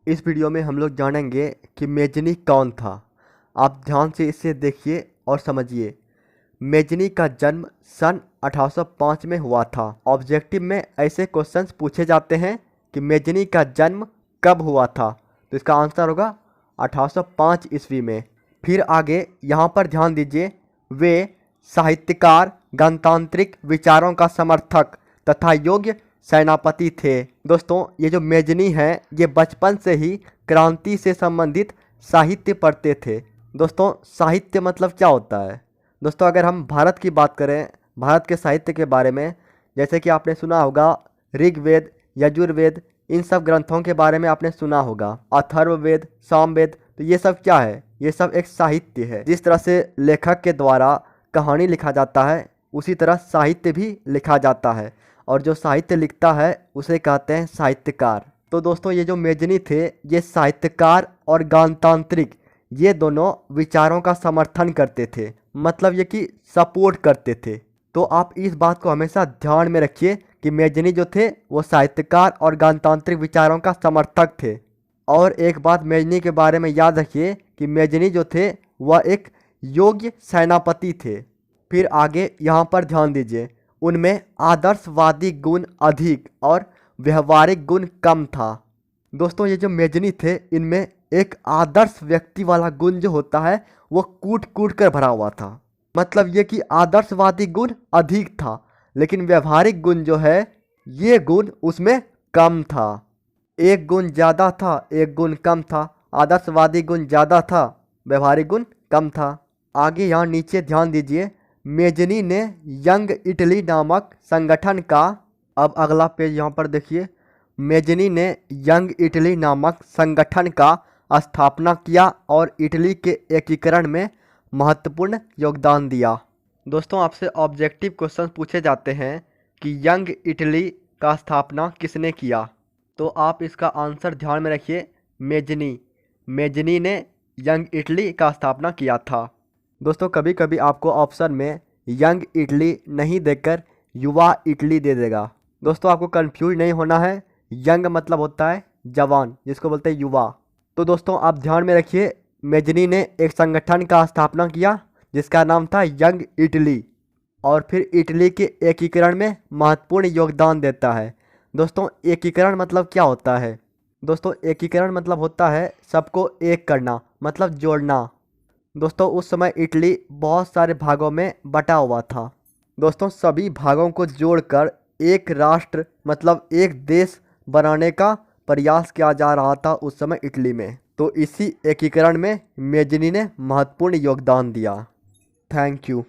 इस वीडियो में हम लोग जानेंगे कि मेजनी कौन था। आप ध्यान से इसे देखिए और समझिए। मेजनी का जन्म सन 1805 में हुआ था। ऑब्जेक्टिव में ऐसे क्वेश्चंस पूछे जाते हैं कि मेजनी का जन्म कब हुआ था, तो इसका आंसर होगा 1805 ईस्वी में। फिर आगे यहाँ पर ध्यान दीजिए, वे साहित्यकार, गणतांत्रिक विचारों का समर्थक तथा योग्य सेनापति थे। दोस्तों, ये जो मेजनी हैं ये बचपन से ही क्रांति से संबंधित साहित्य पढ़ते थे। दोस्तों, साहित्य मतलब क्या होता है? दोस्तों, अगर हम भारत की बात करें, भारत के साहित्य के बारे में, जैसे कि आपने सुना होगा ऋग्वेद, यजुर्वेद, इन सब ग्रंथों के बारे में आपने सुना होगा। अथर्ववेद, सामवेद, तो ये सब क्या है? ये सब एक साहित्य है। जिस तरह से लेखक के द्वारा कहानी लिखा जाता है, उसी तरह साहित्य भी लिखा जाता है, और जो साहित्य लिखता है उसे कहते हैं साहित्यकार। तो दोस्तों, ये जो मेजनी थे ये साहित्यकार और गणतांत्रिक, ये दोनों विचारों का समर्थन करते थे। मतलब ये कि सपोर्ट करते थे। तो आप इस बात को हमेशा ध्यान में रखिए कि मेजनी जो थे वो साहित्यकार और गणतांत्रिक विचारों का समर्थक थे। और एक बात मेजनी के बारे में याद रखिए कि मेजनी जो थे वह एक योग्य सेनापति थे। फिर आगे यहाँ पर ध्यान दीजिए, उनमें आदर्शवादी गुण अधिक और व्यवहारिक गुण कम था। दोस्तों, ये जो मेजनी थे इनमें एक आदर्श व्यक्ति वाला गुण जो होता है वो कूट कूट कर भरा हुआ था। मतलब ये कि आदर्शवादी गुण अधिक था, लेकिन व्यवहारिक गुण जो है ये गुण उसमें कम था। एक गुण ज़्यादा था, एक गुण कम था। आदर्शवादी गुण ज़्यादा था, व्यवहारिक गुण कम था। आगे यहाँ नीचे ध्यान दीजिए, मेजनी ने यंग इटली नामक संगठन का, अब अगला पेज यहाँ पर देखिए, मेजनी ने यंग इटली नामक संगठन का स्थापना किया और इटली के एकीकरण में महत्वपूर्ण योगदान दिया। दोस्तों, आपसे ऑब्जेक्टिव क्वेश्चन पूछे जाते हैं कि यंग इटली का स्थापना किसने किया, तो आप इसका आंसर ध्यान में रखिए, मेजनी ने यंग इटली का स्थापना किया था। दोस्तों, कभी कभी आपको ऑप्शन में यंग इटली नहीं देकर युवा इटली दे देगा। दोस्तों, आपको कंफ्यूज नहीं होना है। यंग मतलब होता है जवान, जिसको बोलते हैं युवा। तो दोस्तों, आप ध्यान में रखिए, मेजनी ने एक संगठन का स्थापना किया जिसका नाम था यंग इटली, और फिर इटली के एकीकरण में महत्वपूर्ण योगदान देता है। दोस्तों, एकीकरण मतलब क्या होता है? दोस्तों, एकीकरण मतलब होता है सबको एक करना, मतलब जोड़ना। दोस्तों, उस समय इटली बहुत सारे भागों में बटा हुआ था। दोस्तों, सभी भागों को जोड़कर एक राष्ट्र मतलब एक देश बनाने का प्रयास किया जा रहा था उस समय इटली में। तो इसी एकीकरण में मेजनी ने महत्वपूर्ण योगदान दिया। Thank you.